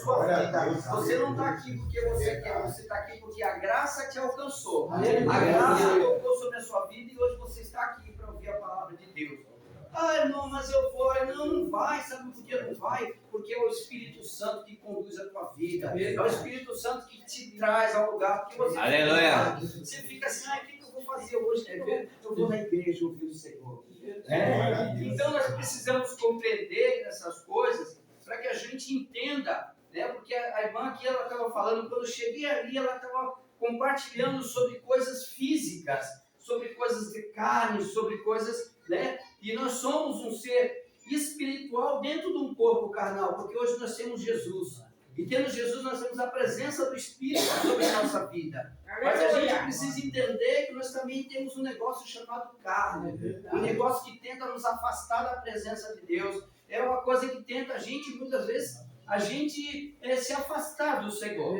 sua vida. Você não está aqui porque você quer, você está aqui porque a graça te alcançou. A graça tocou sobre a sua vida e hoje você está aqui para ouvir a palavra de Deus. Ah, irmão, mas eu vou. Não vai. Sabe por que não vai? Porque é o Espírito Santo que conduz a tua vida. É o Espírito Santo que te traz ao lugar. Porque você você fica assim, o que eu vou fazer hoje? Eu vou na igreja ouvir o Senhor. Então nós precisamos compreender essas coisas para que a gente entenda, né? Porque a irmã aqui, ela estava falando, quando eu cheguei ali, ela estava compartilhando sobre coisas físicas, sobre coisas de carne, sobre coisas, né? E nós somos um ser espiritual dentro de um corpo carnal, porque hoje nós temos Jesus. E tendo Jesus, nós temos a presença do Espírito sobre a nossa vida. Mas a gente precisa entender que nós também temos um negócio chamado carne. Um negócio que tenta nos afastar da presença de Deus. É uma coisa que tenta a gente, muitas vezes, a gente se afastar do Senhor.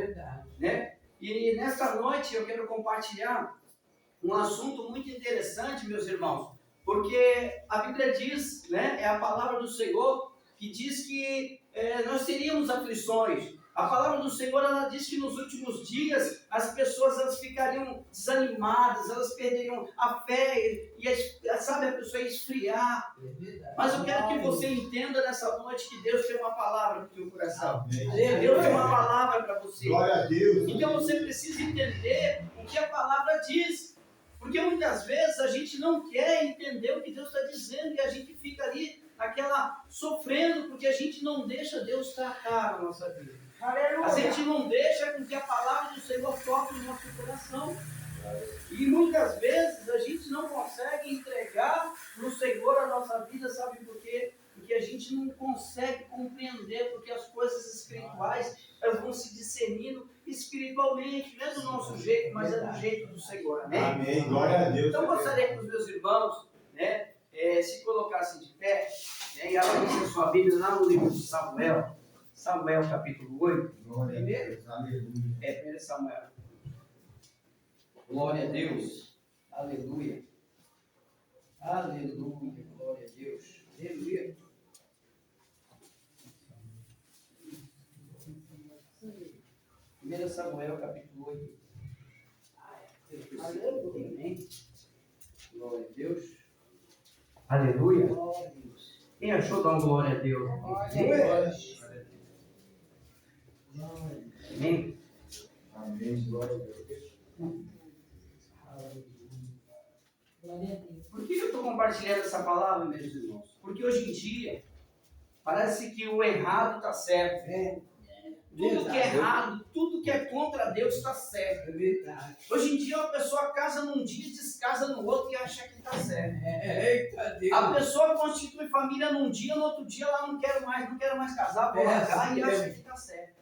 Né? E nesta noite eu quero compartilhar um assunto muito interessante, meus irmãos. Porque a Bíblia diz, né, é a palavra do Senhor, que diz que nós teríamos aflições. A palavra do Senhor, ela diz que nos últimos dias as pessoas elas ficariam desanimadas, elas perderiam a fé e sabe, a pessoa ia esfriar. Mas eu quero que você entenda nessa noite que Deus tem uma palavra no teu coração. Deus tem uma palavra para você. Glória a Deus. Então você precisa entender o que a palavra diz. Porque muitas vezes a gente não quer entender o que Deus está dizendo e a gente fica ali sofrendo porque a gente não deixa Deus tratar a nossa vida. A gente não deixa com que a palavra do Senhor toque no nosso coração. E muitas vezes a gente não consegue entregar no Senhor a nossa vida, sabe por quê? Porque a gente não consegue compreender, porque as coisas espirituais elas vão se discernindo espiritualmente, não é do nosso jeito, mas é do jeito do Senhor. Amém? Amém. Glória a Deus. Então gostaria que os meus irmãos, né, se colocassem de pé, né, e abrissem a sua Bíblia lá no livro de Samuel. Samuel capítulo 8. Glória a Deus. Aleluia. 1 Samuel. Glória a Deus. Aleluia. Aleluia. Glória a Deus. Aleluia. Primeiro Samuel capítulo 8. Aleluia. Amém. Glória a Deus. Aleluia. Glória a Deus. Quem achou, dá uma glória a Deus. Amém. Amém. Glória a Deus. Por que eu estou compartilhando essa palavra, meus irmãos? Porque hoje em dia parece que o errado está certo. Tudo que é errado, tudo que é contra Deus está certo. Hoje em dia a pessoa casa num dia, descasa no outro e acha que está certo. A pessoa constitui família num dia, no outro dia ela não quer mais casar, vou largar e acha que está certo.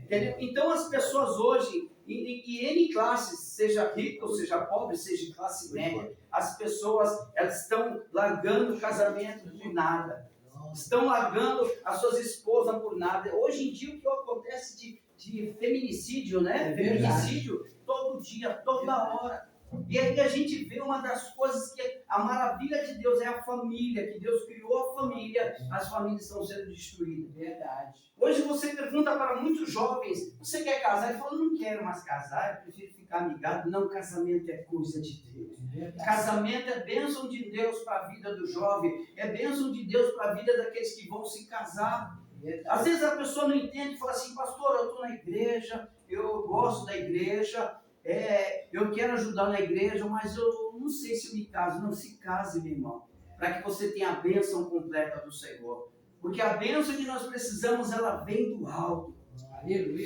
Entendeu? Então as pessoas hoje, em N classes, seja rico, seja pobre, seja classe média, as pessoas elas estão largando o casamento por nada. Estão largando as suas esposas por nada. Hoje em dia o que acontece de feminicídio, né? Feminicídio todo dia, toda hora. E aí a gente vê uma das coisas que a maravilha de Deus é a família, que Deus criou a família, as famílias estão sendo destruídas. Verdade. Hoje você pergunta para muitos jovens, você quer casar? Ele fala, não quero mais casar, eu prefiro ficar amigado. Não, casamento é coisa de Deus. Casamento é bênção de Deus para a vida do jovem, é bênção de Deus para a vida daqueles que vão se casar. Às vezes a pessoa não entende e fala assim, pastor, eu estou na igreja, eu gosto da igreja, eu quero ajudar na igreja, mas eu não sei se eu me caso. Não se case, meu irmão, para que você tenha a bênção completa do Senhor. Porque a bênção que nós precisamos, ela vem do alto.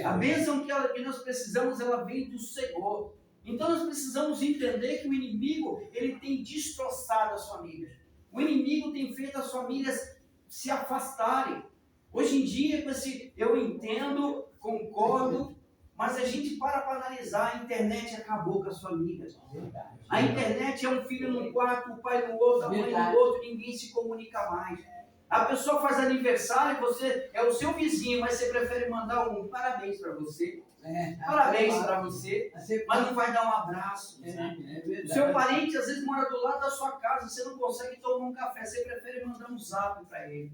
A bênção que nós precisamos, ela vem do Senhor. Então nós precisamos entender que o inimigo, ele tem destroçado as famílias. O inimigo tem feito as famílias se afastarem. Hoje em dia, eu entendo, concordo, mas a gente para analisar, a internet acabou com as famílias. A internet é um filho num quarto, o pai no outro, a mãe no outro, ninguém se comunica mais. A pessoa faz aniversário, você é o seu vizinho, mas você prefere mandar um parabéns para você. Parabéns para você, mas não vai dar um abraço. O seu parente às vezes mora do lado da sua casa, você não consegue tomar um café, você prefere mandar um zap para ele.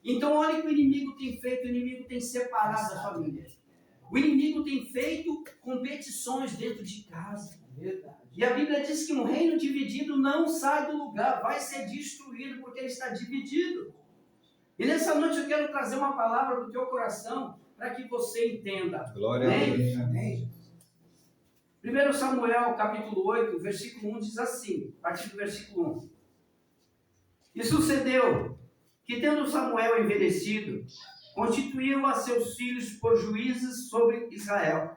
Então, olha o que o inimigo tem feito. O inimigo tem separado a família. O inimigo tem feito competições dentro de casa. E a Bíblia diz que um reino dividido não sai do lugar, vai ser destruído porque ele está dividido. E nessa noite eu quero trazer uma palavra para o teu coração para que você entenda. Glória a Deus. Amém. 1 Samuel, capítulo 8, versículo 1 diz assim, a partir do versículo 1. E sucedeu que, tendo Samuel envelhecido, constituiu a seus filhos por juízes sobre Israel.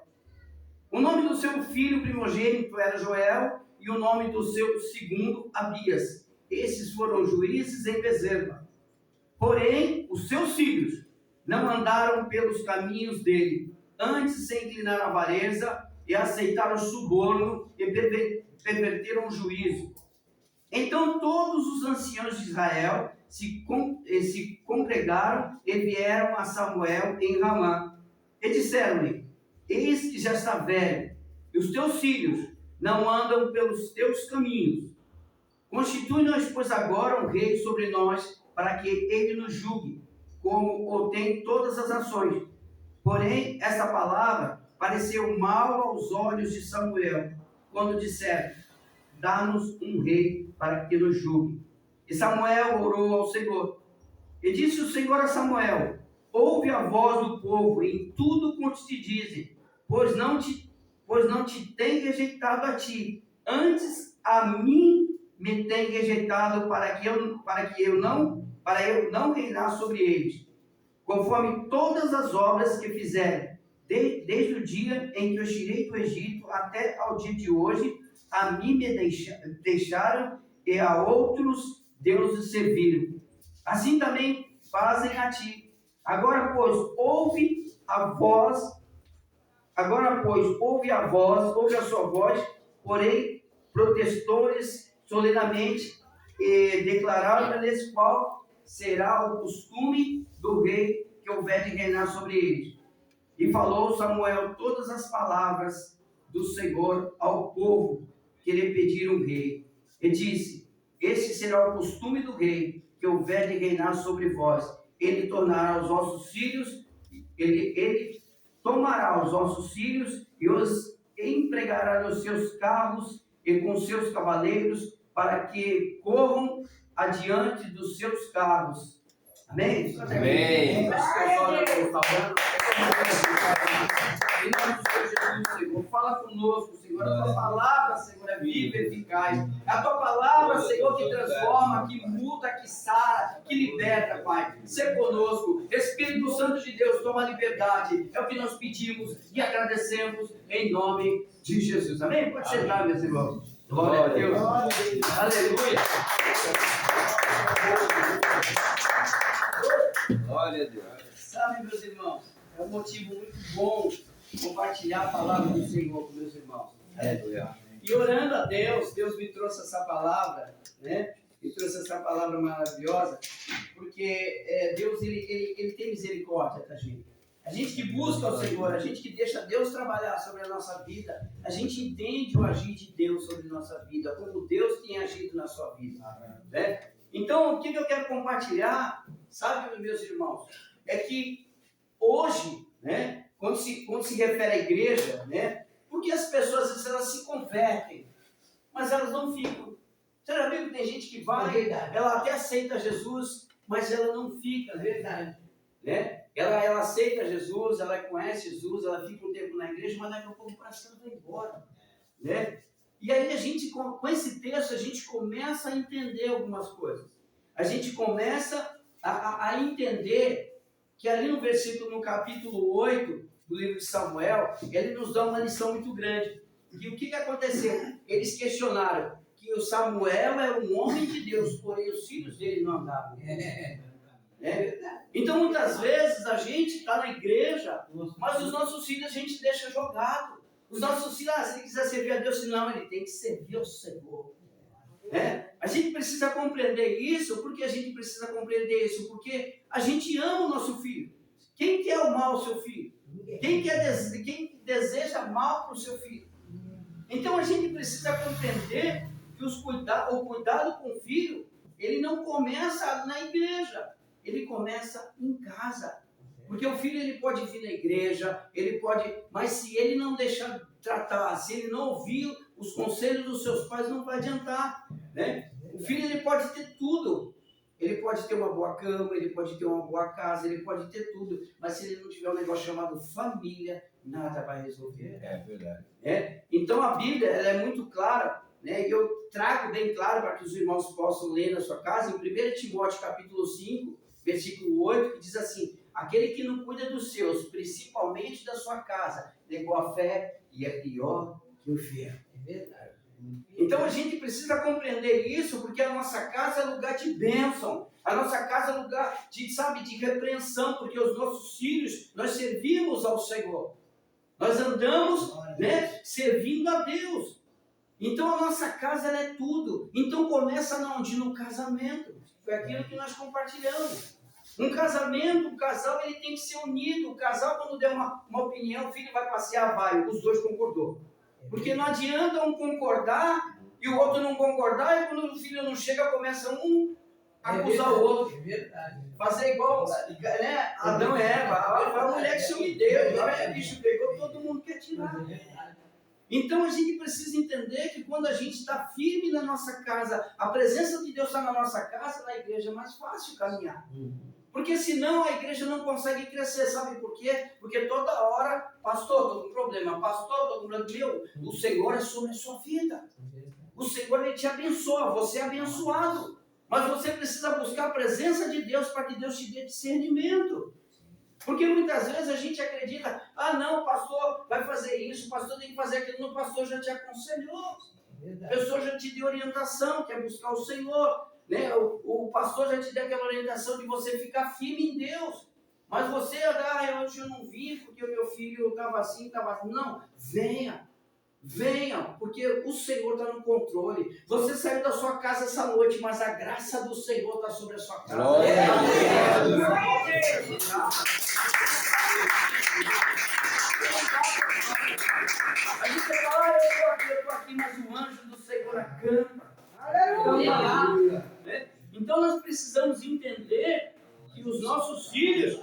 O nome do seu filho primogênito era Joel, e o nome do seu segundo, Abias. Esses foram juízes em Bezerba. Porém, os seus filhos não andaram pelos caminhos dele, antes se inclinaram à avareza e aceitaram suborno e perverteram o juízo. Então todos os anciãos de Israel se congregaram e vieram a Samuel em Ramá. E disseram-lhe: eis que já está velho, e os teus filhos não andam pelos teus caminhos. Constitui-nos, pois, agora um rei sobre nós, para que ele nos julgue, como o tem todas as nações. Porém, esta palavra pareceu mal aos olhos de Samuel, quando disseram: dá-nos um rei para que nos julgue. E Samuel orou ao Senhor. E disse o Senhor a Samuel: ouve a voz do povo em tudo quanto te dizem, pois não te tem rejeitado a ti, antes a mim me tem rejeitado para eu não reinar sobre eles, conforme todas as obras que fizeram, desde o dia em que os tirei do Egito até ao dia de hoje, a mim me deixaram e a outros deuses serviram. Assim também fazem a ti. Agora, pois, ouve a sua voz, porém, protestou-lhes solenemente e declararam nesse qual será o costume do rei que houver de reinar sobre eles. E falou Samuel todas as palavras do Senhor ao povo que lhe pediram um rei. E disse: este será o costume do rei que houver de reinar sobre vós. Ele tomará os vossos filhos e os empregará nos seus carros e com seus cavaleiros, para que corram adiante dos seus carros. Amém? Amém. Em nome do Senhor Jesus, Senhor, fala conosco, Senhor. A tua palavra, Senhor, é viva e eficaz. A tua palavra, Senhor, que transforma, que muda, que sara, que liberta, Pai. Seja conosco. Espírito Santo de Deus, toma liberdade. É o que nós pedimos e agradecemos em nome de Jesus. Amém? Pode sentar, meus irmãos. Glória a Deus. Aleluia. Glória a Deus. Sabe, meus irmãos, é um motivo muito bom compartilhar a palavra do Senhor com meus irmãos. Aleluia. E orando a Deus, Deus me trouxe essa palavra, né? Me trouxe essa palavra maravilhosa, porque Deus, ele tem misericórdia da gente. A gente que busca o Senhor, a gente que deixa Deus trabalhar sobre a nossa vida, a gente entende o agir de Deus sobre a nossa vida, como Deus tem agido na sua vida, né? Então, o que eu quero compartilhar, sabe, meus irmãos, é que hoje, né, quando se refere à igreja, né, porque as pessoas, às vezes, elas se convertem, mas elas não ficam. Você já viu que tem gente que vai, ela até aceita Jesus, mas ela não fica, verdade, né? Ela aceita Jesus, ela conhece Jesus, ela fica um tempo na igreja, mas daqui a pouco parece que ela vai embora, né? E aí a gente, com esse texto, a gente começa a entender algumas coisas. A gente começa a entender que ali no capítulo 8 do livro de Samuel, ele nos dá uma lição muito grande. E o que aconteceu? Eles questionaram que o Samuel era um homem de Deus, porém os filhos dele não andavam. Então, muitas vezes, a gente está na igreja, mas os nossos filhos a gente deixa jogado. Os nossos filhos, se ele quiser servir a Deus, não, ele tem que servir ao Senhor. A gente precisa compreender isso. Porque a gente precisa compreender isso? Porque a gente ama o nosso filho. Quem quer o mal ao seu filho? Quem deseja mal para o seu filho? Então a gente precisa compreender que o cuidado com o filho, ele não começa na igreja. ele começa em casa. Porque o filho ele pode vir na igreja, ele pode, mas se ele não deixar tratar, se ele não ouvir os conselhos dos seus pais, não vai adiantar, né? O filho ele pode ter tudo, ele pode ter uma boa cama, ele pode ter uma boa casa, ele pode ter tudo, mas se ele não tiver um negócio chamado família, nada vai resolver. É verdade. Então a Bíblia ela é muito clara, né? E eu trago bem claro para que os irmãos possam ler na sua casa, em 1 Timóteo capítulo 5, versículo 8, que diz assim: aquele que não cuida dos seus, principalmente da sua casa, negou a fé e é pior que o inferno. É verdade. Então a gente precisa compreender isso, porque a nossa casa é lugar de bênção, a nossa casa é lugar de, de repreensão, porque os nossos filhos, nós servimos ao Senhor, nós andamos, né, servindo a Deus. Então a nossa casa ela é tudo. Então começa onde? No casamento. Foi aquilo que nós compartilhamos. Um casamento, o casal ele tem que ser unido. O casal, quando der uma opinião, o filho vai passear, vai, os dois concordou. Porque não adianta um concordar e o outro não concordar, e quando o filho não chega, começa um a acusar o outro. Fazer igual, né? Adão e Eva, a mulher que se me deu, a bicho pegou, todo mundo quer tirar. Então a gente precisa entender que quando a gente está firme na nossa casa, a presença de Deus está na nossa casa, na igreja é mais fácil caminhar. Porque senão a igreja não consegue crescer, sabe por quê? Porque toda hora, pastor, estou com problema, pastor, estou com problema. Meu, o Senhor é sobre a sua vida. O Senhor ele te abençoa, você é abençoado. Mas você precisa buscar a presença de Deus para que Deus te dê discernimento. Porque muitas vezes a gente acredita, não, o pastor vai fazer isso, o pastor tem que fazer aquilo, não, o pastor já te aconselhou. A pessoa já te deu orientação, que é buscar o Senhor. Né? O pastor já te deu aquela orientação de você ficar firme em Deus. Mas você, hoje eu não vim porque o meu filho estava assim, estava assim. Não, venha, porque o Senhor está no controle. Você saiu da sua casa essa noite, mas a graça do Senhor está sobre a sua casa. Glória a A gente fala, eu estou aqui, mas o anjo do Senhor acampa. Aleluia! Então nós precisamos entender que os nossos filhos,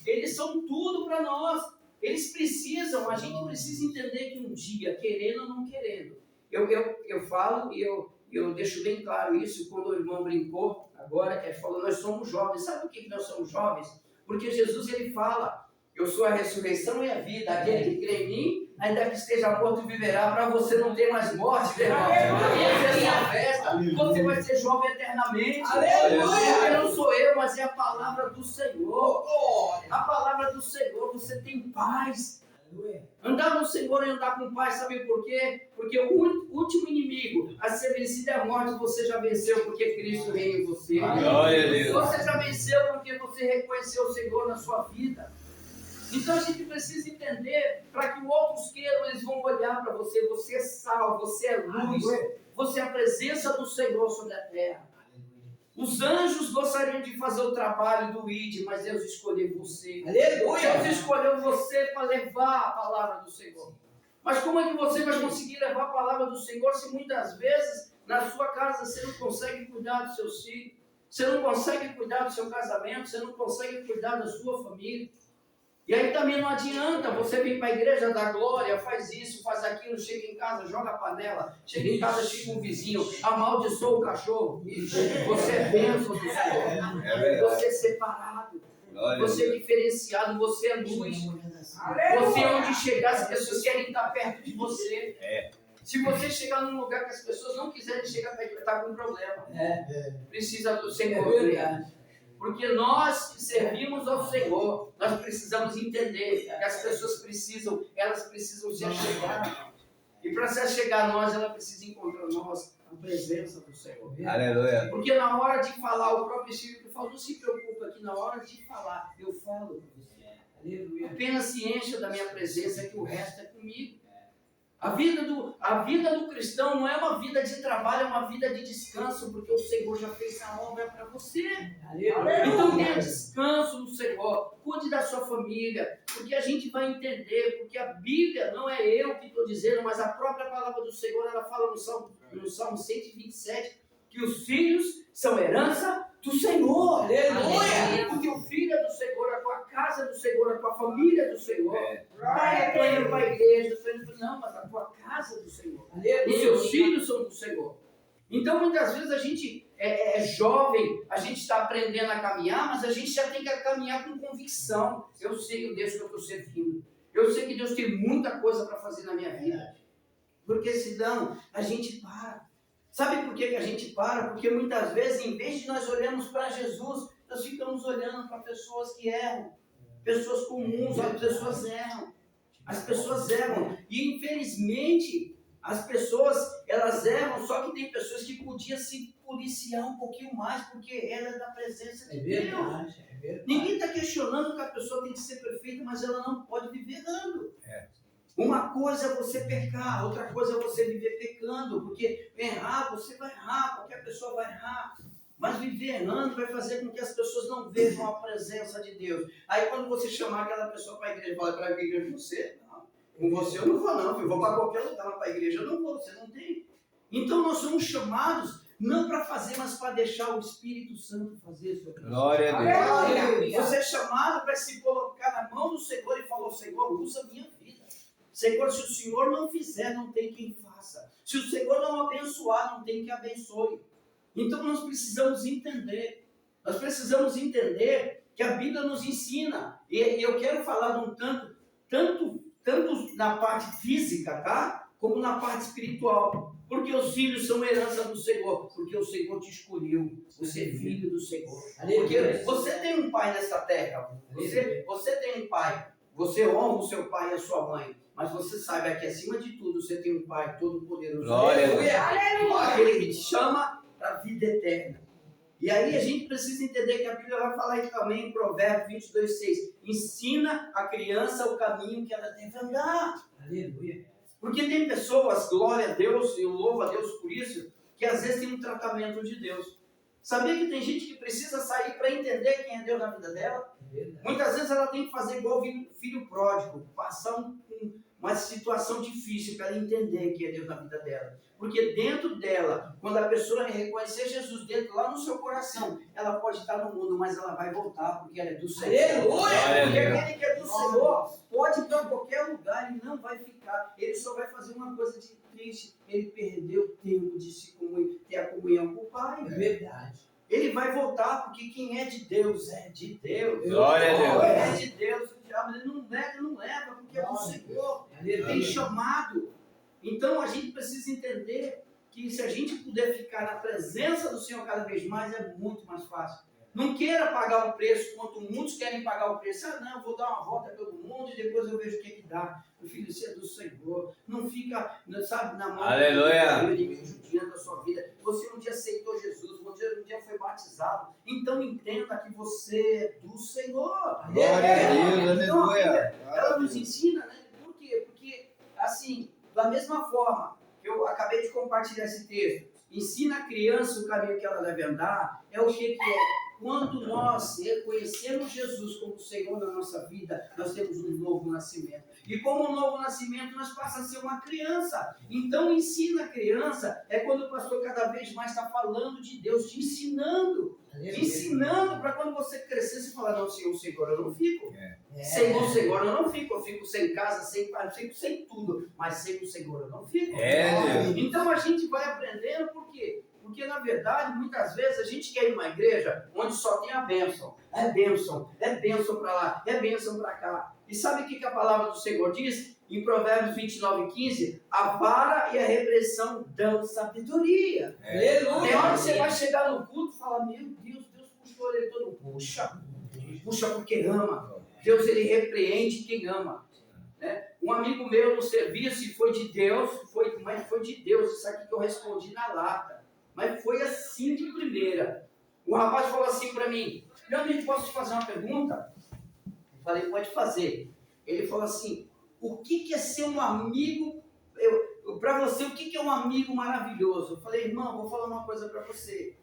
eles são tudo para nós. Eles precisam, a gente precisa entender que um dia, querendo ou não querendo, eu falo e eu deixo bem claro isso quando o irmão brincou agora, que ele falou, nós somos jovens. Sabe por que nós somos jovens? Porque Jesus ele fala, eu sou a ressurreição e a vida, aquele que crê em mim, ainda que esteja morto viverá, para você não ter mais morte, meu irmão. Essa é a festa, você vai ser jovem eternamente. Porque não sou eu, mas é a palavra do Senhor. A palavra do Senhor, você tem paz. Andar no Senhor e andar com paz, sabe por quê? Porque o último inimigo a ser vencido é a morte, você já venceu porque Cristo reina em você. Glória a Deus. Você já venceu porque você reconheceu o Senhor na sua vida. Então a gente precisa entender, para que outros queiram, eles vão olhar para você. Você é sal, você é luz, você é a presença do Senhor sobre a terra. Os anjos gostariam de fazer o trabalho do ID, mas Deus escolheu você. Aleluia! Deus escolheu você para levar a palavra do Senhor. Mas como é que você vai conseguir levar a palavra do Senhor se muitas vezes na sua casa você não consegue cuidar dos seus filhos, você não consegue cuidar do seu casamento, você não consegue cuidar da sua família? E aí também não adianta você vir para a igreja da glória, faz isso, faz aquilo, chega em casa, joga a panela, chega em casa, chega um vizinho, amaldiçoa o cachorro. Você é bênção do Senhor, você é separado, você é diferenciado, você é luz. Você onde chegar, as pessoas querem estar perto de você. Se você chegar num lugar que as pessoas não quiserem chegar perto, está com um problema. Precisa do Senhor. Porque nós que servimos ao Senhor, nós precisamos entender que as pessoas precisam, elas precisam se achegar a nós. E para se achegar a nós, ela precisa encontrar em nós a presença do Senhor. Aleluia. Porque na hora de falar, o próprio Espírito fala, não se preocupa que na hora de falar, eu falo com você. Aleluia. Apenas se encha da minha presença, que o resto é comigo. A vida do cristão não é uma vida de trabalho, é uma vida de descanso, porque o Senhor já fez a obra para você. Então tenha descanso no Senhor, cuide da sua família, porque a gente vai entender, porque a Bíblia não é eu que estou dizendo, mas a própria palavra do Senhor, ela fala no Salmo 127, que os filhos são herança do Senhor. Aleluia. O teu filho é do Senhor, a tua casa é do Senhor, a tua família é do Senhor. Ah, eu estou indo para a igreja, não, mas a tua casa é do Senhor. Os seus filhos são do Senhor. Então, muitas vezes a gente é jovem, a gente está aprendendo a caminhar, mas a gente já tem que caminhar com convicção. Eu sei o Deus que eu estou servindo. Eu sei que Deus tem muita coisa para fazer na minha vida. Porque senão a gente para. Sabe por que a gente para? Porque muitas vezes, em vez de nós olharmos para Jesus, nós ficamos olhando para pessoas que erram. Pessoas comuns, as pessoas erram. As pessoas erram. E infelizmente, as pessoas, elas erram, só que tem pessoas que podiam se policiar um pouquinho mais, porque ela é da presença de Deus. É verdade. Ninguém está questionando que a pessoa tem que ser perfeita, mas ela não pode viver errando. Uma coisa é você pecar, outra coisa é você viver pecando, porque errar, você vai errar, qualquer pessoa vai errar. Mas viver errando vai fazer com que as pessoas não vejam a presença de Deus. Aí quando você chamar aquela pessoa para a igreja, fala para a igreja, você? Não, com você eu não vou não, eu vou para qualquer lugar, mas para a igreja eu não vou, você não tem. Então nós somos chamados não para fazer, mas para deixar o Espírito Santo fazer isso. Glória a Deus. Você é chamado para se colocar na mão do Senhor e falar, Senhor, usa a minha vida. Senhor, se o Senhor não fizer, não tem quem faça. Se o Senhor não abençoar, não tem quem abençoe. Então nós precisamos entender. Nós precisamos entender que a Bíblia nos ensina. E eu quero falar de um tanto na parte física, tá? Como na parte espiritual. Porque os filhos são herança do Senhor. Porque o Senhor te escolheu. Você é filho do Senhor. Porque você tem um pai nessa terra. Você tem um pai. Você honra o seu pai e a sua mãe. Mas você saiba que acima de tudo você tem um pai todo-poderoso. Glória a Deus. Aquele que te chama para a vida eterna. E aí a gente precisa entender que a Bíblia vai falar aqui também em Provérbios 22:6. Ensina a criança o caminho que ela deve andar. Aleluia. Porque tem pessoas, glória a Deus, eu louvo a Deus por isso, que às vezes tem um tratamento de Deus. Sabia que tem gente que precisa sair para entender quem é Deus na vida dela? Muitas vezes ela tem que fazer igual o filho pródigo, passar uma situação difícil para ela entender que é Deus na vida dela. Porque dentro dela, quando a pessoa reconhecer Jesus dentro, lá no seu coração, ela pode estar no mundo, mas ela vai voltar, porque ela é do Senhor. Aleluia! Porque aquele que é do Senhor pode ir para qualquer lugar e não vai ficar. Ele só vai fazer uma coisa de triste. Ele perdeu o tempo de ter a comunhão com o Pai. É verdade. Ele vai voltar, porque quem é de Deus é de Deus. Glória a Deus. É de Deus. O diabo ele não leva, porque é do Senhor. Ele tem chamado. Então a gente precisa entender que se a gente puder ficar na presença do Senhor cada vez mais, é muito mais fácil. Não queira pagar um preço, quanto muitos querem pagar o preço. Ah, não, eu vou dar uma volta pelo mundo e depois eu vejo o que dá. Meu filho, isso é do Senhor. Não fica, sabe, na mão do inimigo judiando a sua vida. Você um dia aceitou Jesus, um dia foi batizado. Então entenda que você é do Senhor. Glória a Deus, Então, aleluia. ela nos ensina, né? Por quê? Porque, assim, da mesma forma que eu acabei de compartilhar esse texto, ensina a criança o caminho que ela deve andar, é o que é? Quando nós reconhecemos Jesus como Senhor na nossa vida, nós temos um novo nascimento. E como um novo nascimento, nós passamos a ser uma criança. Então, ensina a criança, é quando o pastor cada vez mais está falando de Deus, te ensinando. Ensinando para quando você crescer, você falar, não, Senhor, eu não fico. Sem o Senhor eu não fico. Eu fico sem casa, sem pai, eu fico sem tudo. Mas sem o Senhor eu não fico. Então, a gente vai aprendendo, por quê? Porque, na verdade, muitas vezes a gente quer ir numa igreja onde só tem a bênção. É bênção para lá, é bênção para cá. E sabe o que a palavra do Senhor diz? Em Provérbios 29:15, a vara e a repressão dão sabedoria. É hora que você vai chegar no culto e falar, meu Deus, Deus puxou ele todo. Puxa porque ama. Deus, ele repreende quem ama. Né? Um amigo meu no serviço, e foi de Deus, mas foi de Deus, isso aqui que eu respondi na lata. Mas foi assim de primeira. O rapaz falou assim para mim, meu amigo, posso te fazer uma pergunta? Eu falei, pode fazer. Ele falou assim, o que é ser um amigo, para você, o que é um amigo maravilhoso? Eu falei, irmão, vou falar uma coisa para você.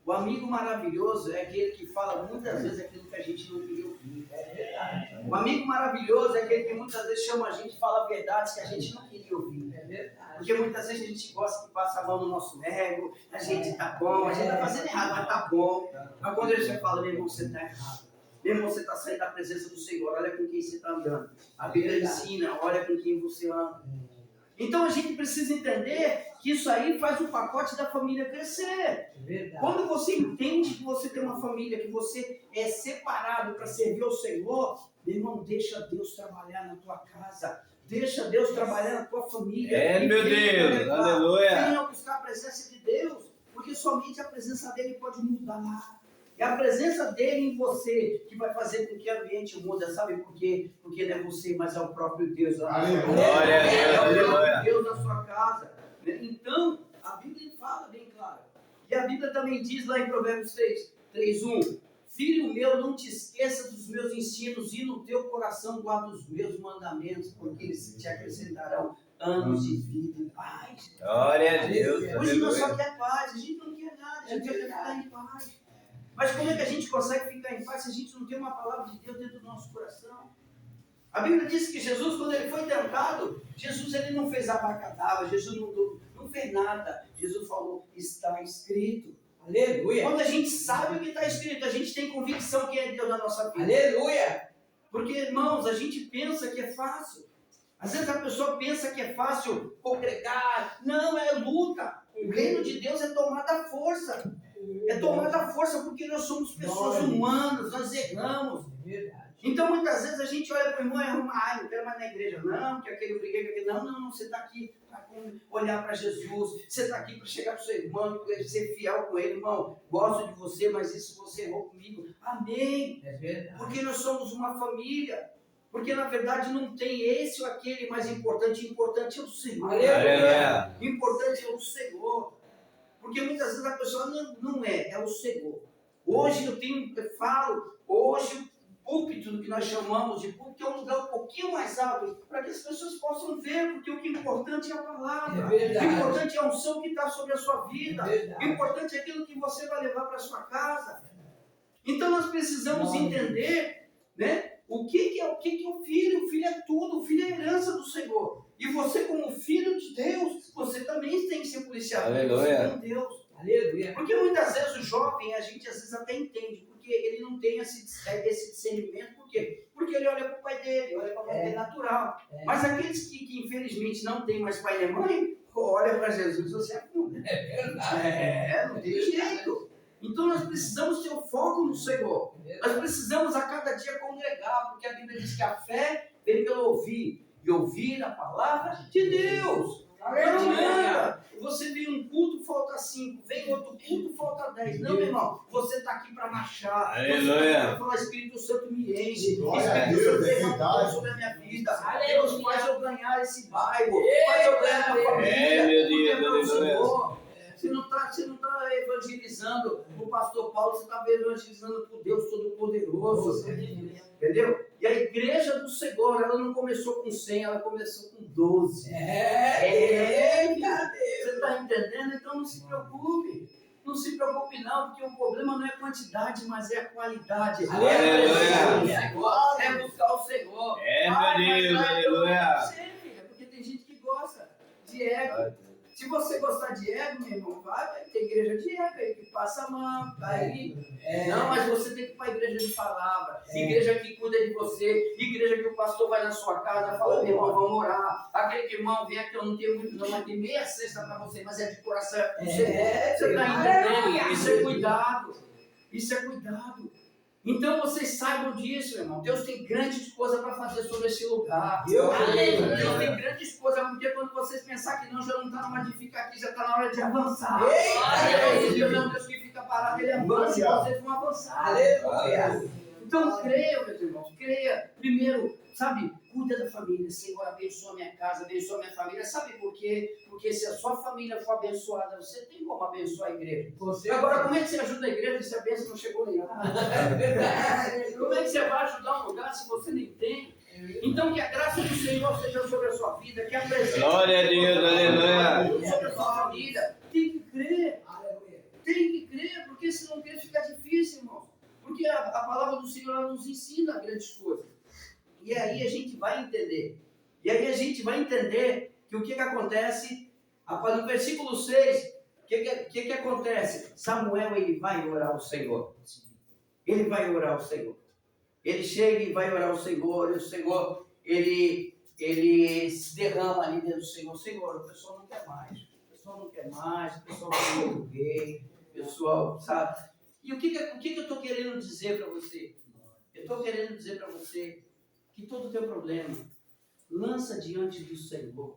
O amigo maravilhoso é aquele que fala muitas vezes aquilo que a gente não queria ouvir. É verdade. O amigo maravilhoso é aquele que muitas vezes chama a gente e fala verdades que a gente não queria ouvir. É verdade. Porque muitas vezes a gente gosta de passar a mão no nosso ego, a gente tá bom, a gente tá fazendo errado, mas tá bom. Mas quando você fala, meu irmão, você tá errado. Meu irmão, você está saindo da presença do Senhor, olha com quem você está andando. A Bíblia ensina, olha com quem você anda. Então a gente precisa entender que isso aí faz o pacote da família crescer. Quando você entende que você tem uma família, que você é separado para servir ao Senhor, meu irmão, deixa Deus trabalhar na tua casa. Deixa Deus trabalhar na tua família. Meu Deus, aleluia. Venha buscar a presença de Deus, porque somente a presença dele pode mudar. É a presença dele em você que vai fazer com que o ambiente muda, sabe por quê? Porque não é você, mas é o próprio Deus. Glória a Deus, É o aleluia. próprio Deus na sua casa. Então, a Bíblia fala bem claro. E a Bíblia também diz lá em Provérbios 3:1, filho meu, não te esqueça dos meus ensinos e no teu coração guarda os meus mandamentos, porque eles te acrescentarão anos de vida e paz. Glória a Deus, Hoje nós só aleluia. quer paz, a gente não quer nada, a gente quer ficar em paz. Mas como é que a gente consegue ficar em paz se a gente não tem uma palavra de Deus dentro do nosso coração? A Bíblia diz que Jesus, quando ele foi tentado, Jesus ele não fez abacadabra, Jesus não fez nada. Jesus falou, está escrito. Aleluia. Quando a gente sabe o que está escrito, a gente tem convicção que é Deus na nossa vida. Aleluia. Porque, irmãos, a gente pensa que é fácil. Às vezes a pessoa pensa que é fácil congregar. Não, é luta. O reino de Deus é tomada à força. É tomada à força porque nós somos pessoas humanas, nós erramos. Então muitas vezes a gente olha para o irmão e arruma, não quero mais na igreja, não, que aquele eu briguei com aquele. Não, você está aqui para olhar para Jesus, você está aqui para chegar para o seu irmão, ser fiel com ele, irmão. Gosto de você, mas isso você errou comigo. Amém. Porque nós somos uma família. Porque na verdade não tem esse ou aquele mais importante, o importante é o Senhor. Aleluia. O importante é o Senhor. Porque muitas vezes a pessoa não é o Senhor. Hoje eu falo, hoje o púlpito, do que nós chamamos de púlpito, é um lugar um pouquinho mais alto, para que as pessoas possam ver, porque o que é importante é a palavra. O importante é a unção que está sobre a sua vida. O importante é aquilo que você vai levar para a sua casa. Então nós precisamos entender, né? O que é o filho? O filho é tudo, o filho é a herança do Senhor. E você, como filho de Deus, você também tem que ser policiado. Aleluia. Com Deus. Aleluia. Porque muitas vezes o jovem, a gente às vezes até entende, porque ele não tem esse discernimento. Por quê? Porque ele olha para o pai dele, olha para a mãe dele, natural. Mas aqueles que infelizmente não têm mais pai nem mãe, olha para Jesus e você afunda. Não tem jeito. Então nós precisamos ter o foco no Senhor. Nós precisamos a cada dia congregar, porque a Bíblia diz que a fé vem pelo ouvir, e ouvir a palavra de Deus. Não adianta. Você vem um culto, falta 5, vem outro culto, falta 10. Não, meu irmão, você está aqui para marchar. Aleluia. Você está aqui para falar, Espírito Santo me enche. Glória a Espírito Deus, Santo é derrama verdade. sobre a minha vida. Aleluia. Deus faz eu ganhar esse bairro, faz eu ganhar a minha família. Meu porque é Deus, pelo aleluia. Senhor. Você não está evangelizando o pastor Paulo, você está evangelizando por Deus Todo-Poderoso. Entendeu? E a igreja do Senhor, ela não começou com 100, ela começou com 12. Você está entendendo? Então não se preocupe. Não se preocupe não, porque o problema não é a quantidade, mas é a qualidade. Aleluia. É buscar o Senhor. Meu Deus, aleluia. Porque tem gente que gosta de ego. Se você gostar de ego, meu irmão, vai ter igreja de ego aí, que passa a mão, tá aí. Não, mas você tem que ir para a igreja de palavra, igreja que cuida de você, igreja que o pastor vai na sua casa e fala, meu irmão, vamos orar. Aquele irmão vem aqui, eu não tenho muito, não, mas tem meia cesta para você, mas é de coração. Você está entendendo? Isso é cuidado. Isso é cuidado. Então vocês saibam disso, meu irmão. Deus tem grandes coisas para fazer sobre esse lugar. Deus tem grandes coisas, porque quando vocês pensar que não, já não está na hora de ficar aqui, já está na hora de avançar. Deus é um Deus que fica parado, ele avança e vocês vão avançar. Então creia, meus irmãos, creia. Primeiro, sabe, cuida da família. Senhor, abençoa minha casa, abençoa minha família. Sabe por quê? Porque se a sua família for abençoada, você tem como abençoar a igreja. Agora, como é que você ajuda a igreja se a bênção não chegou nem lá? Como é que você vai ajudar um lugar se você nem tem? Então, que a graça do Senhor seja sobre a sua vida, que a presença Glória a Deus, aleluia. sobre a sua família. Tem que crer. Tem que crer, porque se não crer fica difícil, irmão. Porque a palavra do Senhor ela nos ensina grandes coisas. E aí a gente vai entender. E aí a gente vai entender que o que acontece No versículo 6, o que acontece? Samuel, ele vai orar ao Senhor. Ele vai orar ao Senhor. Ele chega e vai orar ao Senhor, e o Senhor, ele se derrama ali dentro do Senhor. Senhor, o pessoal não quer mais. O pessoal não quer mais, o pessoal quer muito gay, o pessoal, sabe? E o que eu estou querendo dizer para você? Eu estou querendo dizer para você que todo o teu problema, lança diante do Senhor.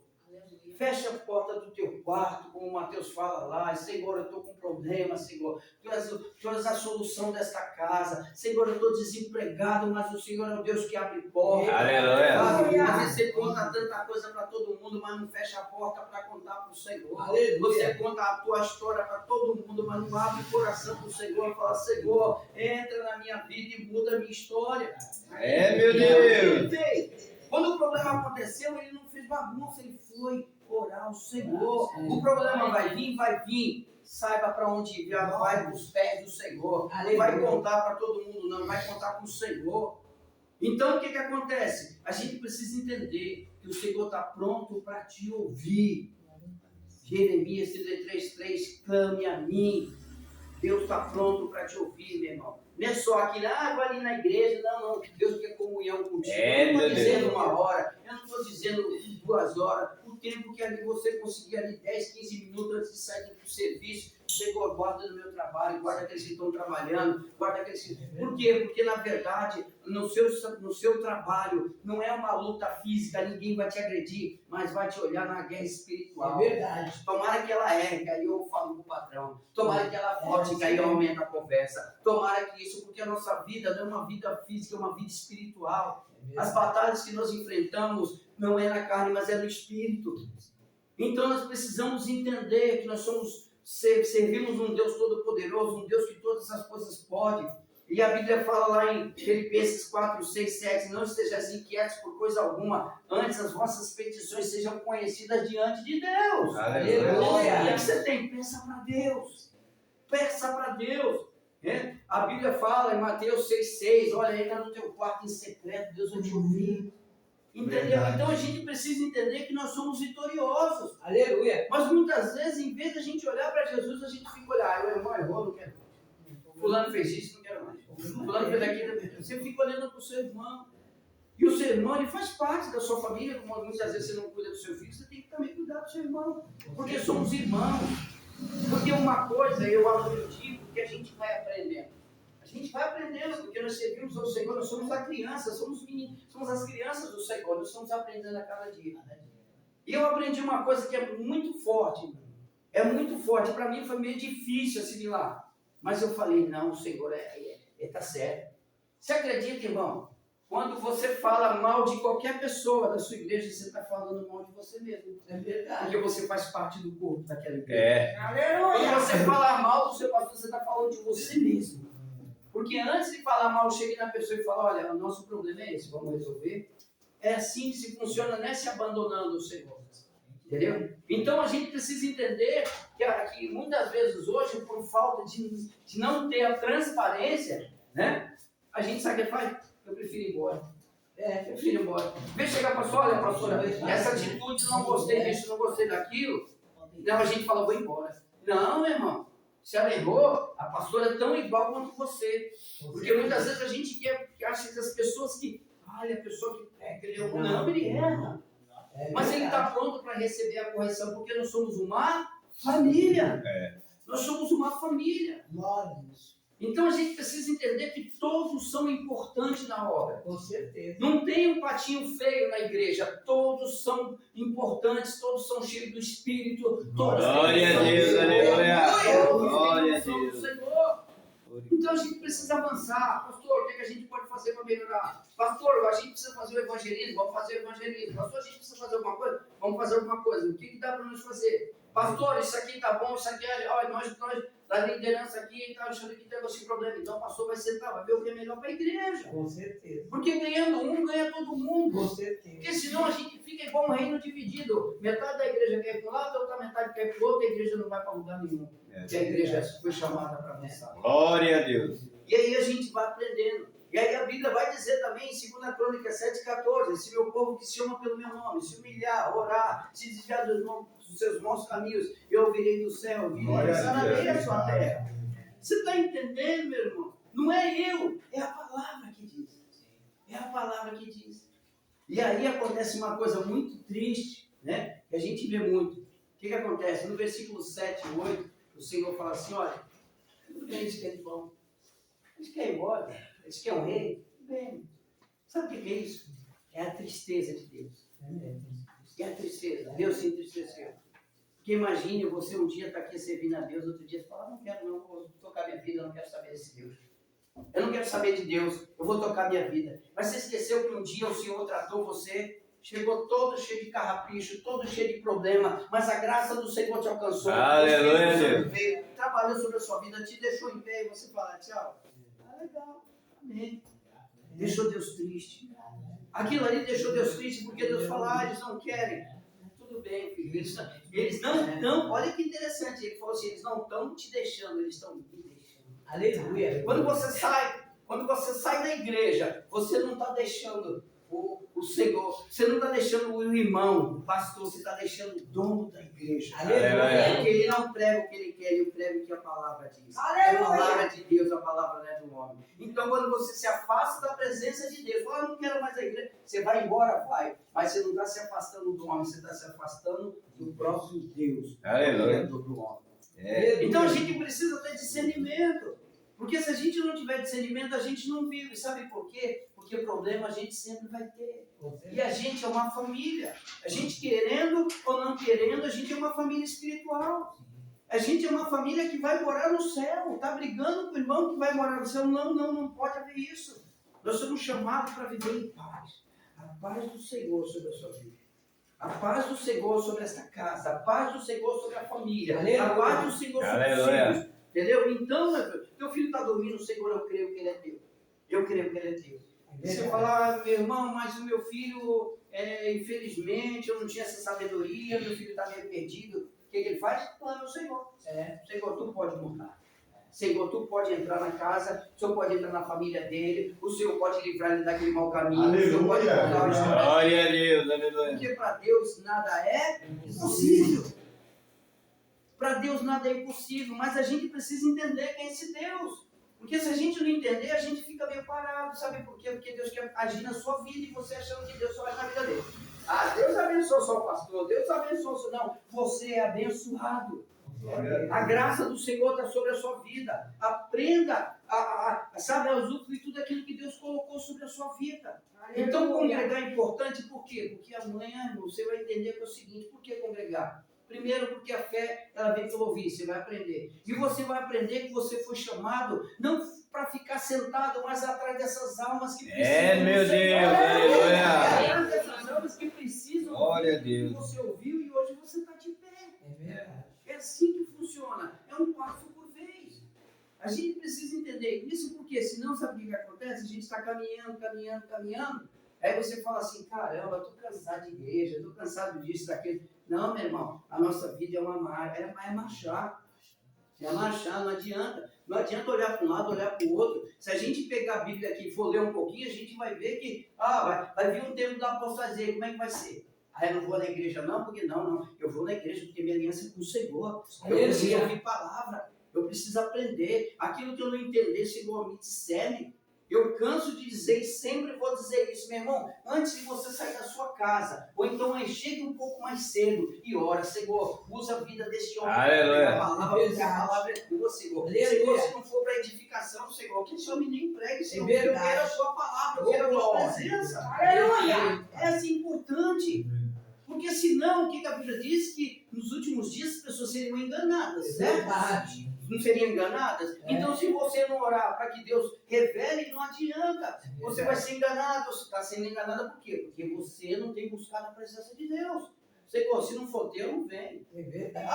Fecha a porta do teu quarto, como o Mateus fala lá. Senhor, eu estou com problema, Senhor. Tu és a solução desta casa. Senhor, eu estou desempregado, mas o Senhor é o Deus que abre porta. Aleluia. Às vezes você conta tanta coisa para todo mundo, mas não fecha a porta para contar para o Senhor. Aleluia. Você conta a tua história para todo mundo, mas não abre o coração para o Senhor e fala: Senhor, entra na minha vida e muda a minha história. Meu Deus. Quando o problema aconteceu, ele não fez bagunça, ele foi orar ao Senhor. O problema vai vir. Saiba para onde ir, vai para os pés do Senhor. Não vai contar para todo mundo, não, vai contar com o Senhor. Então, o que acontece? A gente precisa entender que o Senhor está pronto para te ouvir. Jeremias 33:3, clame a mim. Deus está pronto para te ouvir, meu irmão. Não é só aquilo, vou ali na igreja. Não. Deus quer comunhão contigo. Eu não estou dizendo 1 hora, eu não estou dizendo 2 horas. O tempo que ali você conseguir ali 10, 15 minutos antes de sair do serviço, Senhor, guarda no meu trabalho, guarda aqueles que estão trabalhando, guarda aqueles que... Por quê? Porque na verdade, no seu trabalho, não é uma luta física, ninguém vai te agredir, mas vai te olhar na guerra espiritual. É verdade. Tomara que ela erre, que aí eu falo com o patrão. Tomara que ela forte, que aí eu aumento a conversa. Tomara que isso, porque a nossa vida não é uma vida física, é uma vida espiritual. As batalhas que nós enfrentamos não é na carne, mas é no espírito. Então nós precisamos entender que nós servimos um Deus todo-poderoso, um Deus que todas as coisas pode. E a Bíblia fala lá em Filipenses 4, 6, 7, não estejais inquietos por coisa alguma, antes as vossas petições sejam conhecidas diante de Deus. Aleluia. E o que você tem? Peça para Deus. Peça para Deus. A Bíblia fala em Mateus 6,6, olha, entra no teu quarto em secreto, Deus vai te ouvir. Entendeu? Verdade. Então a gente precisa entender que nós somos vitoriosos. Aleluia. Mas muitas vezes, em vez de a gente olhar para Jesus, a gente fica olhando, o irmão errou, não quero mais. Fulano fez isso, não quero mais. Fulano fez aquilo, você fica olhando para o seu irmão. E o seu irmão, ele faz parte da sua família, como muitas vezes você não cuida do seu filho, você tem que também cuidar do seu irmão. Porque somos irmãos. Porque uma coisa, eu digo, que a gente vai aprendendo. A gente vai aprendendo, porque nós servimos ao Senhor, nós somos a criança, somos as crianças do Senhor, nós estamos aprendendo a cada dia. E eu aprendi uma coisa que é muito forte, para mim foi meio difícil assimilar. Mas eu falei, não, o Senhor está certo. Você acredita, irmão? Quando você fala mal de qualquer pessoa da sua igreja, você está falando mal de você mesmo. É verdade. Porque você faz parte do corpo daquela igreja. Aleluia. Quando você falar mal do seu pastor, você está falando de você mesmo. Porque antes de falar mal, eu cheguei na pessoa e falo, olha, o nosso problema é esse, vamos resolver. É assim que se funciona, não é se abandonando o Senhor. Entendeu? Então a gente precisa entender que muitas vezes hoje, por falta de não ter a transparência, né? A gente sabe o que faz? Eu prefiro ir embora. Eu prefiro ir embora. Vem chegar para pastor, olha, pastora, essa atitude, não gostei disso, não gostei daquilo. Então a gente fala, vou embora. Não, meu irmão. Se ela errou, a pastora é tão igual quanto você. Porque muitas vezes a gente acha que as pessoas que... Olha, a pessoa que ele errou. Não, ele erra. Mas ele está pronto para receber a correção, porque nós somos uma família. Nós somos uma família. Então a gente precisa entender que todos são importantes na obra. Com certeza. Não tem um patinho feio na igreja. Todos são importantes, todos são cheios do Espírito. Todos Glória a Deus, aleluia. Glória a Deus. Então a gente precisa avançar. Pastor, o que a gente pode fazer para melhorar? Pastor, a gente precisa fazer o evangelismo, vamos fazer o evangelismo. Pastor, a gente precisa fazer alguma coisa? Vamos fazer alguma coisa. O que dá para nós fazer? Pastor, isso aqui tá bom, isso aqui olha, nós da liderança aqui está achando que tem esse problema. Então o pastor vai sentar, vai ver o que é melhor para a igreja. Com certeza. Porque ganhando um, ganha todo mundo. Com certeza. Porque senão a gente fica igual um reino dividido. Metade da igreja quer ir para um lado, a outra metade quer ir para o outro, a igreja não vai para lugar nenhum. Porque a igreja foi chamada para avançar. Glória a Deus. E aí a gente vai aprendendo. E aí a Bíblia vai dizer também em 2 Crônicas 7,14, se meu povo que se chama pelo meu nome, se humilhar, orar, se desviar dos seus maus caminhos, eu ouvirei do céu, virei e sararei a sua terra. Você está entendendo, meu irmão? Não é eu, é a palavra que diz. É a palavra que diz. E aí acontece uma coisa muito triste, né? Que a gente vê muito. O que acontece? No versículo 7 e 8, o Senhor fala assim, olha, tudo bem, eles querem pão. Eles querem embora, eles querem um rei. Tudo bem. Sabe o que é isso? É a tristeza de Deus. É a tristeza. Deus se entristeceu. Porque imagine você um dia estar aqui servindo a Deus, outro dia você fala, não quero não, vou tocar minha vida, eu não quero saber desse Deus. Eu não quero saber de Deus, eu vou tocar minha vida. Mas você esqueceu que um dia o Senhor tratou você, chegou todo cheio de carrapicho, todo cheio de problema, mas a graça do Senhor te alcançou. Aleluia. Veio, trabalhou sobre a sua vida, te deixou em pé e você fala, tchau. Ah, legal, amém. Deixou Deus triste. Aquilo ali deixou Deus triste porque Deus fala, eles não querem. Tudo bem, filho. Eles não estão, olha que interessante, ele falou assim, eles não estão te deixando, eles estão me deixando. Aleluia. Quando você sai da igreja, você não está deixando o Senhor, você não está deixando o irmão, o pastor, você está deixando o dono da igreja. Aleluia. Porque ele não prega o que ele quer, ele prega o que a palavra diz. Aleluia. É a palavra de Deus, a palavra não é do homem. Então, quando você se afasta da presença de Deus, fala, eu não quero mais a igreja, você vai embora, vai. Mas você não está se afastando do homem, você está se afastando do próprio Deus. Aleluia. Do homem. É. Então a gente precisa ter discernimento. Porque se a gente não tiver discernimento, a gente não vive. Sabe por quê? Porque problema a gente sempre vai ter. E a gente é uma família. A gente querendo ou não querendo, a gente é uma família espiritual. A gente é uma família que vai morar no céu. Está brigando com o irmão que vai morar no céu. Não pode haver isso. Nós somos chamados para viver em paz. A paz do Senhor sobre a sua vida. A paz do Senhor sobre esta casa. A paz do Senhor sobre a família. Aleluia. A paz do Senhor sobre os filhos. Entendeu? Então, teu filho está dormindo, Senhor, eu creio que ele é teu. Eu creio que ele é teu. E você fala, meu irmão, mas o meu filho, infelizmente, eu não tinha essa sabedoria, meu filho está meio perdido. O que ele faz? Clama ao Senhor. Senhor, tu pode mudar. Senhor, tu pode entrar na casa, o Senhor pode entrar na família dele, o Senhor pode livrar ele daquele mau caminho, Aleluia. o Senhor pode mudar o história. Glória a Deus, aleluia. Porque para Deus nada é impossível. Para Deus nada é impossível, mas a gente precisa entender quem é esse Deus. Porque se a gente não entender, a gente fica meio parado. Sabe por quê? Porque Deus quer agir na sua vida e você achando que Deus só vai na vida dele. Ah, Deus abençoou só o pastor, Deus abençoou só. Não, você é abençoado. A graça do Senhor está sobre a sua vida. Aprenda a usufruir tudo aquilo que Deus colocou sobre a sua vida. Então congregar é importante, por quê? Porque amanhã você vai entender que é o seguinte, por que congregar? Primeiro, porque a fé, ela vem pelo ouvir, você vai aprender. E você vai aprender que você foi chamado, não para ficar sentado, mas atrás dessas almas que precisam. Meu do Senhor. Deus, aleluia. Atrás dessas almas que precisam Glória a do que Deus. você ouviu e hoje você está de pé. É verdade. É assim que funciona. É um passo por vez. A gente precisa entender isso porque, senão, sabe o que acontece? A gente está caminhando. Aí você fala assim, caramba, eu estou cansado de igreja, estou cansado disso, daquilo. Não, meu irmão, a nossa vida é marchar. É marchar, não adianta. Não adianta olhar para um lado, olhar para o outro. Se a gente pegar a Bíblia aqui e for ler um pouquinho, a gente vai ver que vai vir um tempo da apostasia. Como é que vai ser? Eu não vou na igreja não, porque não. Eu vou na igreja porque minha aliança é com o Senhor. Eu preciso ouvir palavra. Eu preciso aprender. Aquilo que eu não entender, Senhor, me discerne. Eu canso de dizer e sempre vou dizer isso, meu irmão, antes de você sair da sua casa, ou então chegue um pouco mais cedo e ora, Senhor, usa a vida deste homem, Aleluia. a palavra é tua, Senhor. Aleluia. Senhor, se não for para edificação, Senhor, que esse homem nem pregue, Senhor, É eu verdade. quero a sua palavra, eu quero a tua Glória. presença. Aleluia. É assim importante, porque senão, o que a Bíblia diz? Que nos últimos dias as pessoas seriam enganadas, É certo? verdade. Não seriam enganadas? Então, se você não orar para que Deus revele, não adianta. Você vai ser enganado. Você está sendo enganada por quê? Porque você não tem buscado a presença de Deus. Senhor, se não for teu, não vem. É verdade.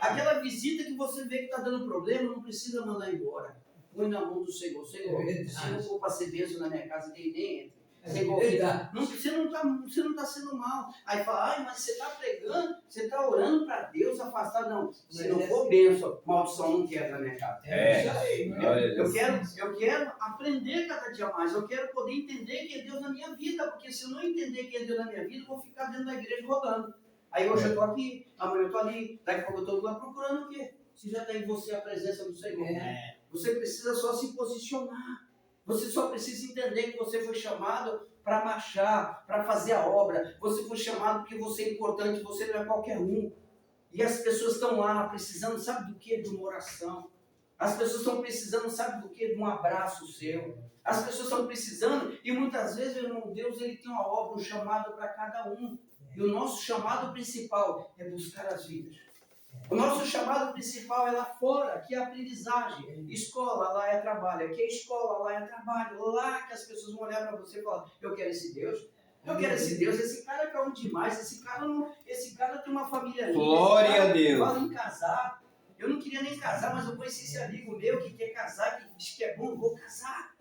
Aquela visita que você vê que está dando problema, não precisa mandar embora. Põe na mão do Senhor. Senhor, É verdade. se não for para ser bênção na minha casa, que nem entre. Você não está sendo mal. Aí fala, mas você está pregando, você está orando para Deus afastado. Não, se não for bênção, maldição não quebra na minha casa. Eu quero aprender cada dia mais. Eu quero poder entender quem é Deus na minha vida. Porque se eu não entender quem é Deus na minha vida, eu vou ficar dentro da igreja rodando. Aí hoje eu estou aqui, amanhã eu estou ali, daqui a pouco eu estou lá procurando o quê? Se já tem em você a presença do Senhor. Você precisa só se posicionar. Você só precisa entender que você foi chamado para marchar, para fazer a obra. Você foi chamado porque você é importante, você não é qualquer um. E as pessoas estão lá precisando, sabe do que? De uma oração. As pessoas estão precisando, sabe do que? De um abraço seu. As pessoas estão precisando, e muitas vezes, meu irmão, Deus ele tem uma obra, um chamado para cada um. E o nosso chamado principal é buscar as vidas. O nosso chamado principal é lá fora, que é a aprendizagem. Escola, lá é trabalho. Aqui é escola, lá é trabalho. Lá que as pessoas vão olhar para você e falar, eu quero esse Deus. Eu quero esse Deus. Esse cara é calmo demais. Esse cara tem uma família linda. Glória a Deus. Fala em casar. Eu não queria nem casar, mas eu conheci esse amigo meu que quer casar, que diz que é bom, vou casar.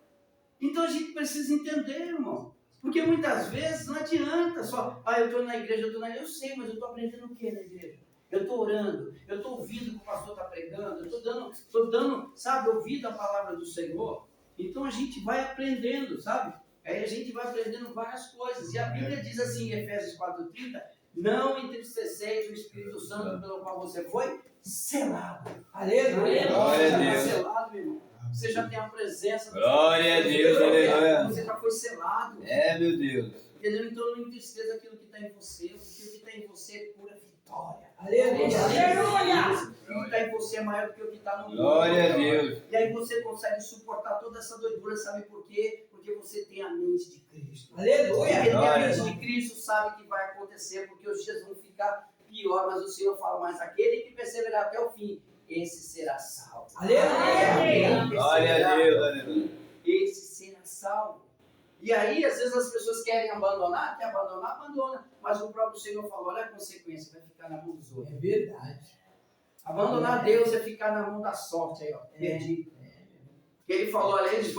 Então a gente precisa entender, irmão. Porque muitas vezes não adianta só, eu estou na igreja, eu sei, mas eu estou aprendendo o que na igreja? Eu estou orando, eu estou ouvindo o que o pastor está pregando, eu estou dando, sabe, ouvindo a palavra do Senhor. Então a gente vai aprendendo, sabe? Aí a gente vai aprendendo várias coisas. E a Bíblia diz assim em Efésios 4:30, não entristeceis o Espírito Santo pelo qual você foi selado. Aleluia. Glória a Deus. Selado, meu irmão. Você já tem a presença do Glória a Deus, aleluia. Você já foi selado. Meu Deus. Entendeu? Então não entristeça aquilo que está em você, porque o que está em você é pura vitória. Aleluia. O que está em você é maior do que o que está no mundo. Glória a Deus. E aí você consegue suportar toda essa doidura, sabe por quê? Porque você tem a mente de Cristo. Aleluia. Porque a mente de Cristo sabe que vai acontecer, porque os dias vão ficar pior, mas o Senhor fala, mas aquele que perseverar até o fim, esse será salvo. Aleluia. Glória a Deus, aleluia. Esse será salvo. E aí, às vezes as pessoas querem abandonar, abandona. Mas o próprio Senhor falou, olha a consequência, vai ficar na mão dos outros. É verdade. Abandonar Deus é ficar na mão da sorte aí, ó. Perdido. Ele falou, olha, eles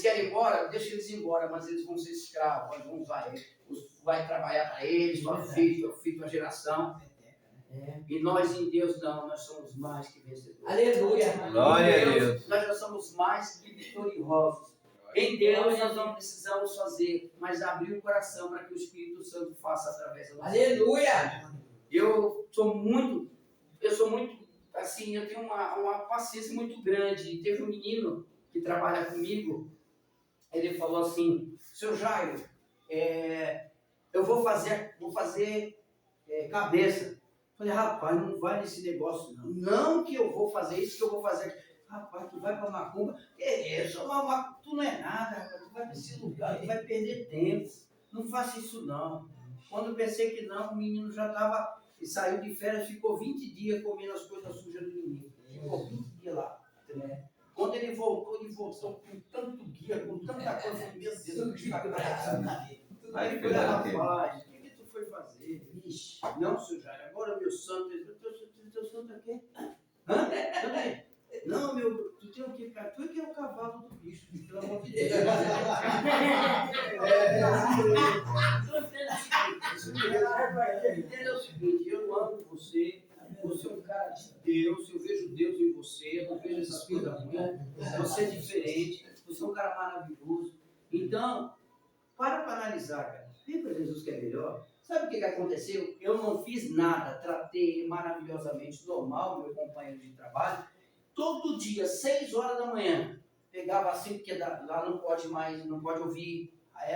querem ir embora, deixa eles ir embora, mas eles vão ser escravos, vão vai trabalhar para eles, tua filho, tua geração. E nós em Deus não, nós somos mais que vencedores. Aleluia. Glória a Deus. Nós já somos mais que vitoriosos. Em Deus nós não precisamos fazer, mas abrir o coração para que o Espírito Santo faça através da nossa vida. Aleluia. Eu sou muito, assim, eu tenho uma paciência muito grande. E teve um menino que trabalha comigo, ele falou assim, seu Jairo, eu vou fazer cabeça. Eu falei, rapaz, não vai nesse negócio não. Não que eu vou fazer isso, que eu vou fazer aquilo. Rapaz, tu vai pra macumba, tu não é nada, rapaz, tu vai pra esse lugar, tu vai perder tempo. Não faça isso não. Quando eu pensei que não, o menino já estava, saiu de férias, ficou 20 dias comendo as coisas sujas do menino. Ficou 20 dias lá. Quando ele voltou com tanto guia, com tanta coisa, eu falei, meu Deus, o que está acontecendo? Aí ele falou, rapaz, o que tu foi fazer? Vixe, não, seu Jair, agora meu santo, teu santo é quê? Hã? Não, tu tem o quê, cara? Tu é que é o cavalo do bicho, pelo amor de Deus. Entenda o seguinte, eu amo você, você é um cara de Deus, eu vejo Deus em você, eu não vejo essas coisas ruins, você é diferente, você é um cara maravilhoso. Então, para analisar, cara, vem para Jesus que é melhor. Sabe o que aconteceu? Eu não fiz nada, tratei ele maravilhosamente normal, meu companheiro de trabalho. Todo dia, 6 horas da manhã, pegava assim, porque lá não pode mais, não pode ouvir,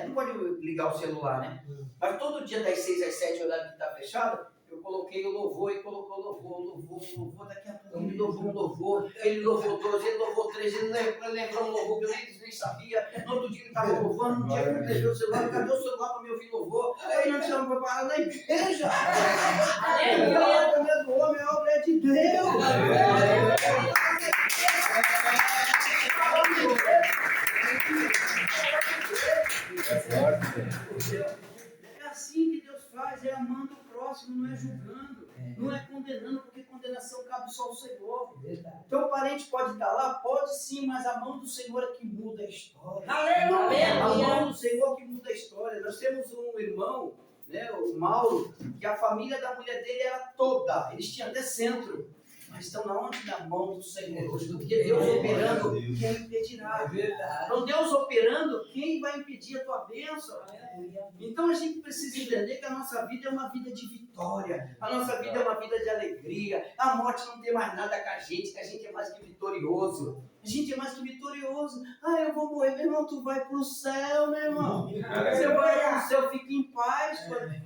não pode ligar o celular, né? Mas todo dia, das 6 às 7, horário que está fechado, eu coloquei o louvor e colocou louvor, daqui a pouco ele louvou um louvor, ele louvou 2, ele louvou 3, ele lembrou um louvor que eu nem sabia, no outro dia ele estava louvando, no dia que ele deixou o celular, cadê o celular para me ouvir louvor? Aí nós estamos preparados na igreja. A obra do homem, a obra é de Deus. É assim que Deus faz, é amando o próximo, não é julgando. Não é condenando, porque condenação cabe só ao Senhor. Verdade. Teu parente pode estar lá? Pode sim, mas a mão do Senhor é que muda a história. Aleluia. A mão do Senhor que muda a história. Nós temos um irmão, né, o Mauro, que a família da mulher dele era toda. Eles tinham até centro. Mas estão na onde? Na mão do Senhor hoje. Porque Deus operando, quem impedirá? É verdade. Então Deus operando, quem vai impedir a tua bênção? Então a gente precisa entender que a nossa vida é uma vida de vitória. A nossa vida é uma vida de alegria. A morte não tem mais nada com a gente é mais que vitorioso. A gente é mais que vitorioso. Ah, eu vou morrer, meu irmão, tu vai pro céu, meu irmão. Você vai pro céu, fica em paz.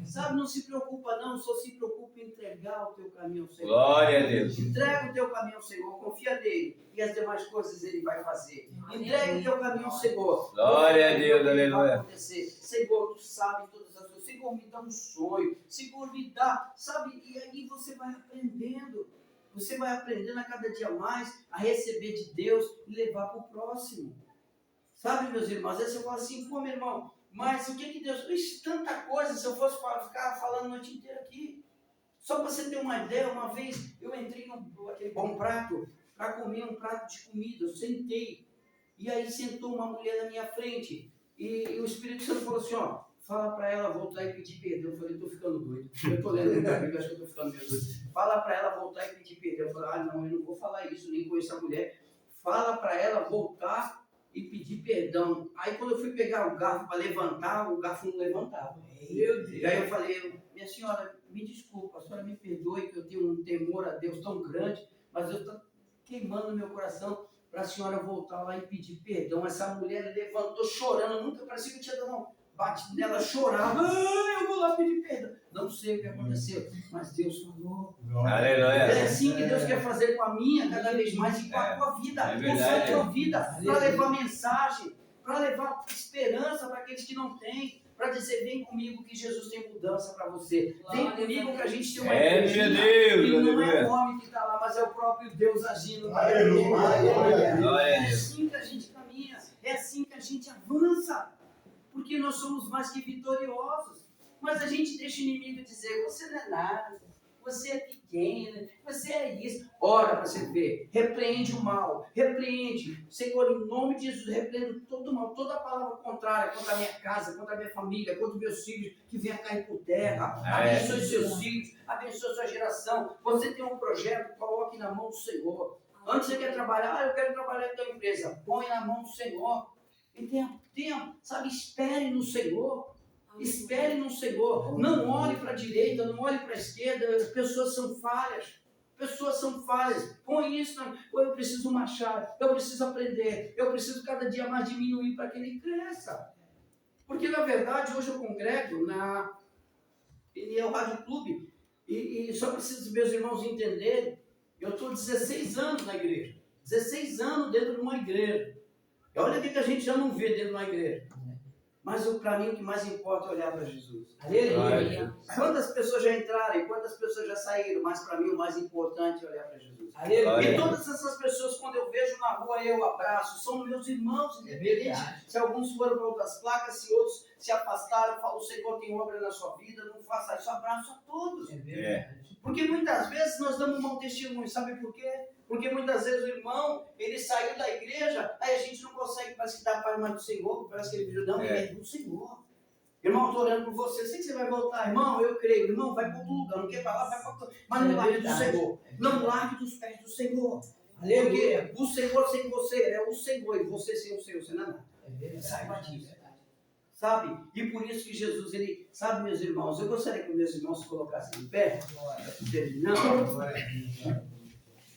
Sabe, não se preocupa não, só se preocupa em entregar o teu caminho ao Senhor. Glória a Deus. Entrega o teu caminho ao Senhor, confia nele e as demais coisas ele vai fazer. Entrega o teu caminho ao Senhor. Glória a Deus, aleluia. Vai acontecer. Senhor, tu sabe todas as coisas. Senhor, me dá um sonho. Senhor, me dá, sabe? E aí você vai aprendendo. Você vai aprendendo a cada dia mais a receber de Deus e levar para o próximo. Sabe, meus irmãos? Às vezes eu falo assim, pô, meu irmão, mas o que Deus... Ixi, tanta coisa, se eu fosse ficar falando a noite inteira aqui. Só para você ter uma ideia, uma vez eu entrei naquele Bom Prato para comer um prato de comida, eu sentei. E aí sentou uma mulher na minha frente. E o Espírito Santo falou assim, ó, fala para ela voltar e pedir perdão. Eu falei, estou ficando doido. Eu estou lendo muita Bíblia, acho que eu estou ficando meio doido. Fala para ela voltar e pedir perdão. Eu falei, ah, não, eu não vou falar isso, nem conheço a mulher. Fala para ela voltar e pedir perdão. Aí quando eu fui pegar o garfo para levantar, o garfo não levantava. Meu Deus. E aí eu falei, minha senhora, me desculpa, a senhora me perdoe que eu tenho um temor a Deus tão grande, mas eu estou queimando no meu coração para a senhora voltar lá e pedir perdão. Essa mulher levantou chorando, nunca parecia que tinha dado uma batida nela, chorava. Ah, eu vou lá pedir perdão. Não sei o que aconteceu, mas Deus falou. Aleluia. É assim que Deus quer fazer com a minha, cada vez mais, e com a tua vida, com a tua vida, para levar mensagem, para levar esperança para aqueles que não têm, para dizer, vem comigo que Jesus tem mudança para você. Vem comigo que a gente tem uma igreja. E não é o homem que está lá, mas é o próprio Deus agindo. É assim que a gente caminha, é assim que a gente avança, porque nós somos mais que vitoriosos. Mas a gente deixa o inimigo dizer, você não é nada, você é pequeno, você é isso. Ora para você ver, repreende o mal, repreende. Senhor, em nome de Jesus, repreende todo o mal, toda a palavra contrária contra a minha casa, contra a minha família, contra os meus filhos, que venha cair por terra. Abençoe seus filhos, abençoe sua geração. Você tem um projeto, coloque na mão do Senhor. Antes você quer trabalhar, eu quero trabalhar na tua empresa, põe na mão do Senhor. E tempo, sabe, espere no Senhor. Espere no Senhor, não olhe para a direita, não olhe para a esquerda, as pessoas são falhas, põe isso, eu preciso marchar, eu preciso aprender, eu preciso cada dia mais diminuir para que ele cresça, porque na verdade hoje eu congrego ele é o Rádio Clube, e só preciso meus irmãos entenderem, eu estou 16 anos na igreja, 16 anos dentro de uma igreja, e olha o que a gente já não vê dentro de uma igreja. Mas para mim o que mais importa é olhar para Jesus. Aleluia. Quantas pessoas já entraram e quantas pessoas já saíram, mas para mim o mais importante é olhar para Jesus. Aleluia. E todas essas pessoas, quando eu vejo na rua, eu abraço, são meus irmãos, independente se alguns foram para outras placas, se outros se afastaram, eu falo, o Senhor tem obra na sua vida, não faça isso, abraço a todos. Porque muitas vezes nós damos um bom testemunho, sabe por quê? Porque muitas vezes o irmão, ele saiu da igreja, aí a gente não consegue, parece que dar paz mais do Senhor, parece que ele viu, não, ele é do Senhor. Irmão, eu estou orando por você, eu sei que você vai voltar, irmão, eu creio, irmão, vai para outro lugar, não quer para lá, vai para outro lugar, mas não largue do Senhor, não largue dos pés do Senhor. Porque o Senhor sem você é o Senhor, e você sem o Senhor, você não é nada. Saiba disso. Sabe? E por isso que Jesus, ele, sabe, meus irmãos, eu gostaria que meus irmãos se colocassem em pé, terminando.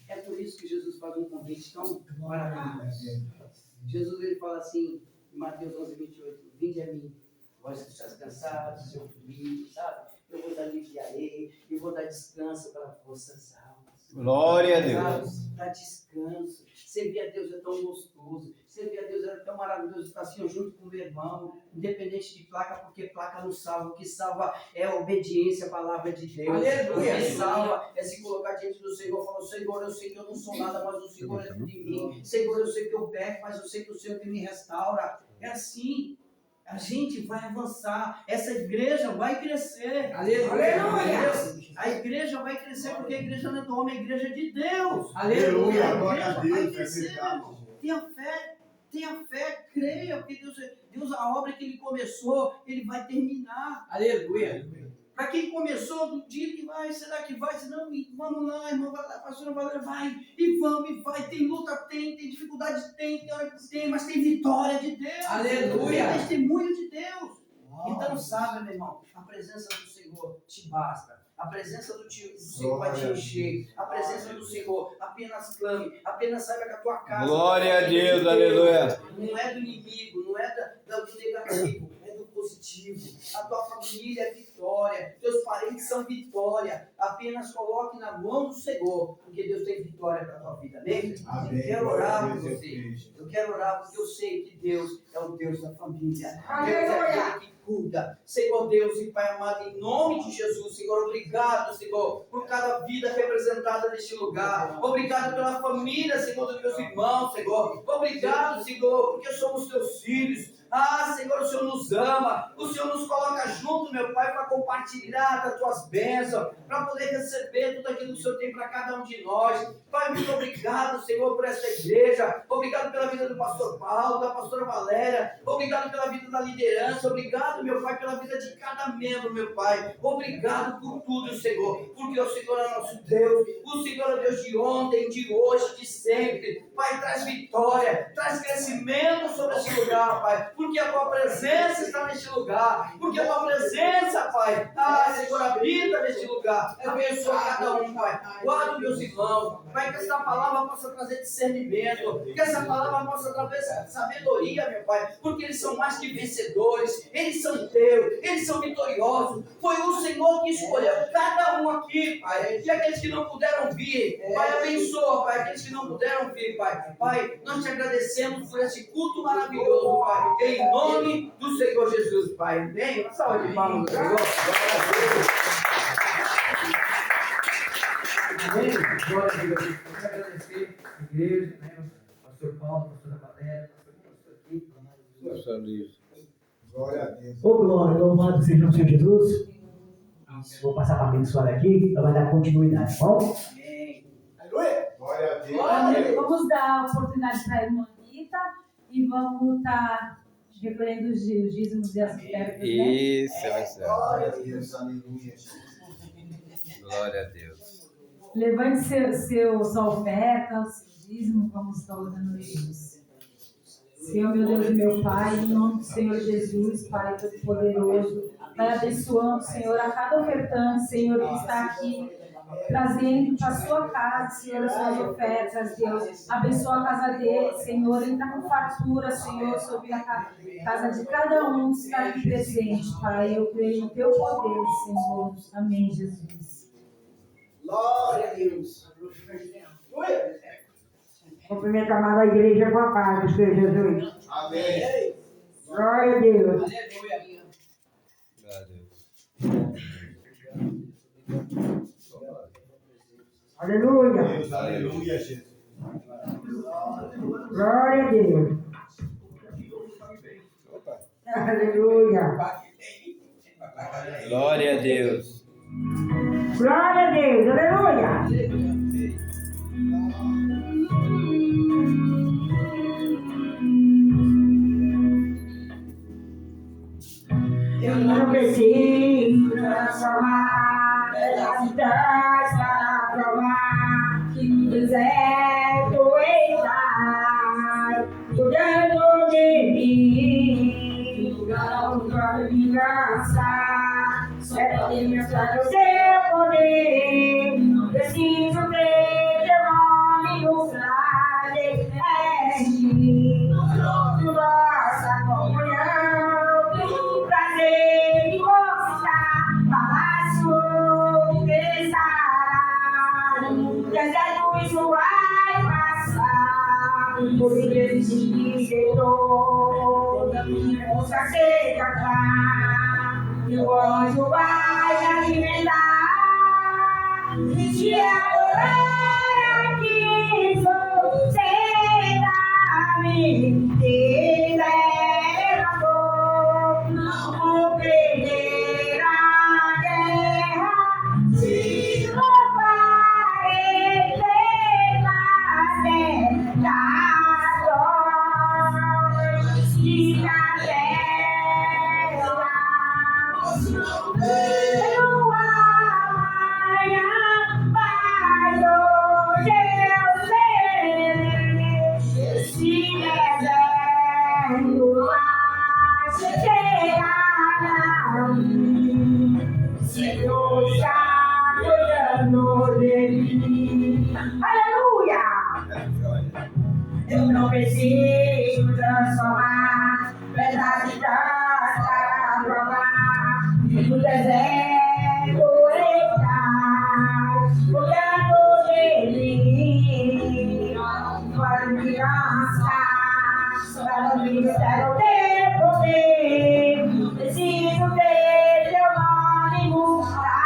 É por isso que Jesus faz um convite tão maravilhoso. Jesus, ele fala assim, em Mateus 11, 28, vinde a mim, vós que estáis cansados, eu fui, sabe? Eu vou dar aliviarei, eu vou dar descanso para vossas almas. Glória a Deus. Dá descanso. Servir a Deus é tão gostoso. Servir a Deus é tão maravilhoso. Estar assim junto com o meu irmão, independente de placa, porque placa não salva. O que salva é a obediência à palavra de Deus. Aleluia. O que salva é se colocar diante do Senhor e falar, Senhor, eu sei que eu não sou nada, mas o Senhor é tudo em mim. Senhor, eu sei que eu peco, mas eu sei que o Senhor que me restaura. É assim. A gente vai avançar, essa igreja vai crescer. Aleluia. A igreja vai crescer porque a igreja não é do homem, a igreja é de Deus. Aleluia, A glória a igreja Deus, vai é crescer, verdade. irmão. Tenha fé, creia, porque Deus, a obra que Ele começou, Ele vai terminar. Aleluia. Para quem começou, do dia que vai, será que vai? Se não, vamos lá, irmão, vai lá, pastora Valéria, vai, e vamos, e vai. Tem luta, tem dificuldade, tem hora que tem, mas tem vitória de Deus. Aleluia. Tem testemunho de Deus. Então, sabe, meu irmão, a presença do Senhor te basta. A presença do Senhor vai te encher. A presença do Senhor, apenas clame, apenas saiba que a tua casa. Glória a Deus, aleluia. Não é do inimigo, não é do negativo, é do positivo. A tua família é vitória, teus parentes são vitória. Apenas coloque na mão do Senhor, porque Deus tem vitória para a tua vida. Amém? Amém. Eu quero orar por Glória a você. Deus. Eu quero orar porque eu sei que Deus é o Deus da família. Deus é Aleluia. aquele que cuida. Senhor Deus e Pai amado, em nome de Jesus, Senhor, obrigado, Senhor, por cada vida representada neste lugar. Obrigado pela família, Senhor, dos meus irmãos, Senhor. Obrigado, Senhor, porque somos teus filhos. Ah, Senhor, o Senhor nos ama, o Senhor nos coloca junto, meu Pai, para compartilhar das tuas bênçãos, para poder receber tudo aquilo que o Senhor tem para cada um de nós. Pai, muito obrigado, Senhor, por esta igreja. Obrigado pela vida do pastor Paulo, da pastora Valéria. Obrigado pela vida da liderança. Obrigado, meu Pai, pela vida de cada membro, meu Pai. Obrigado por tudo, Senhor, porque o Senhor é nosso Deus. O Senhor é Deus de ontem, de hoje, de sempre. Pai, traz vitória, traz crescimento sobre esse lugar, Pai, porque a tua presença está neste lugar, porque a tua presença, Pai, Senhor, habita neste lugar. Abençoa cada um, Pai. Guarda os meus irmãos, Pai, que essa palavra possa trazer discernimento, que essa palavra possa trazer sabedoria, meu Pai, porque eles são mais que vencedores, eles são teus, eles são vitoriosos. Foi o Senhor que escolheu cada um aqui, Pai, e aqueles que não puderam vir, Pai, abençoa, Pai, aqueles que não puderam vir, Pai. Pai, nós te agradecemos por esse culto maravilhoso, Pai, em nome do Senhor Jesus, Pai. Amém? Uma salva de palmas, Senhor. Amém? Glória a Deus. Eu quero agradecer a igreja, né? Pastor Paulo, pastora Valéria, pastor aqui. Glória a Deus. Ô glória, louvado seja o Senhor Jesus. Vou passar para abençoar aqui, vai dar continuidade, tá bom? Amém. Aleluia. Glória a Deus. Glória. Vamos dar a oportunidade para a irmã Rita e vamos estar recolhendo os dízimos e as ofertas, né? Isso, vai ser. Glória a Deus. Aleluia. Glória a Deus. Levante sua oferta, o seu dízimo, vamos estar orando eles. Senhor, meu Deus e meu Pai, em nome do Senhor Jesus, Pai Todo-Poderoso, vai abençoando, Senhor, a cada ofertante, Senhor, que está aqui, trazendo para a sua casa, Senhor, as suas ofertas, Deus. Abençoa a casa dele, Senhor, entra com fartura, Senhor, sobre a casa de cada um que está aqui presente, Pai. Eu creio no teu poder, Senhor. Amém, Jesus. Glória a Deus. Cumprimento a amada igreja com a paz do Senhor Jesus. Amém. Glória a Deus. Aleluia. Glória a Deus. Aleluia. Deus, aleluia, Jesus. Glória a Deus. Aleluia. Glória a Deus. Glória a Deus. Aleluia. Eu não preciso transformar as cidades para provar que no deserto está cuidando de mim. Não pode vingança, só pode mostrar o seu poder. Não preciso ter teu nome no frade, nossa comunhão, tem prazer em mostrar, palácio que estará, deserto isso vai passar, por Deus de toda minha força se cantar, e o anjo vai alimentar, e te adorar aqui, sou será me amor. Eu não preciso transformar verdade pra provar. No deserto estás, olhando dele. Para me lançar, para me espero ter poder. Preciso ter teu nome mostrar.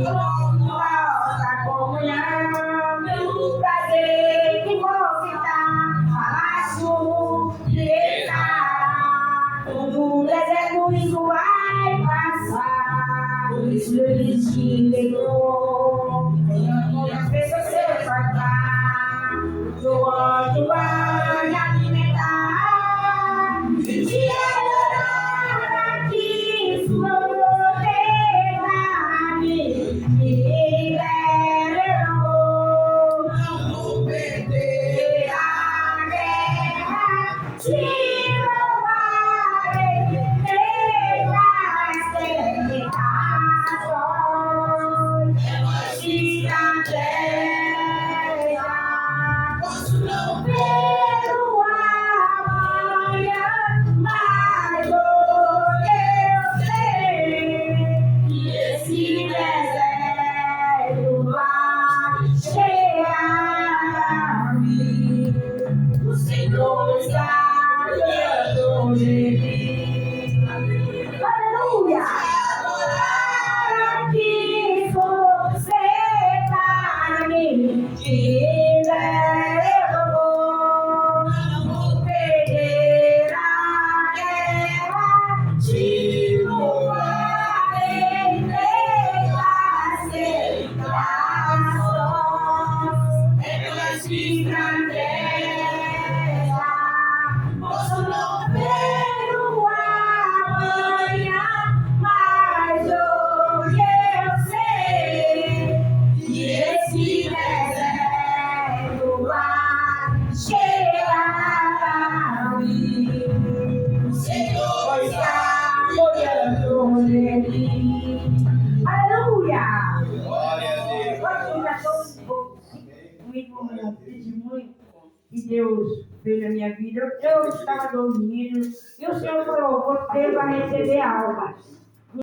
Nossa comunhão, prazer que você dá, palácio de estar. No deserto isso vai passar, por isso ele te ligou. Minhas vezes você vai dar, do anjo vai me alimentar. Te adorar aqui, sua verdade me liberou. Não perder a guerra, te louvarei pelas tentações. Estratégia, posso não ver o amanhã, mas hoje eu sei que esse deserto vai chegar a mim. O Senhor está olhando de mim. Aleluia! Agora que você está me liberou, não vou perder a guerra, te louvarei pelas tentações, pelas estratégias. Posso não ver o amanhã, mas hoje eu sei que esse deserto vai chegar a mim. O Senhor está olhando de mim. Aleluia! Glória a Deus. Hoje já estou muito testemunho que Deus fez na minha vida. Eu estava dormindo e o Senhor falou: você vai receber almas.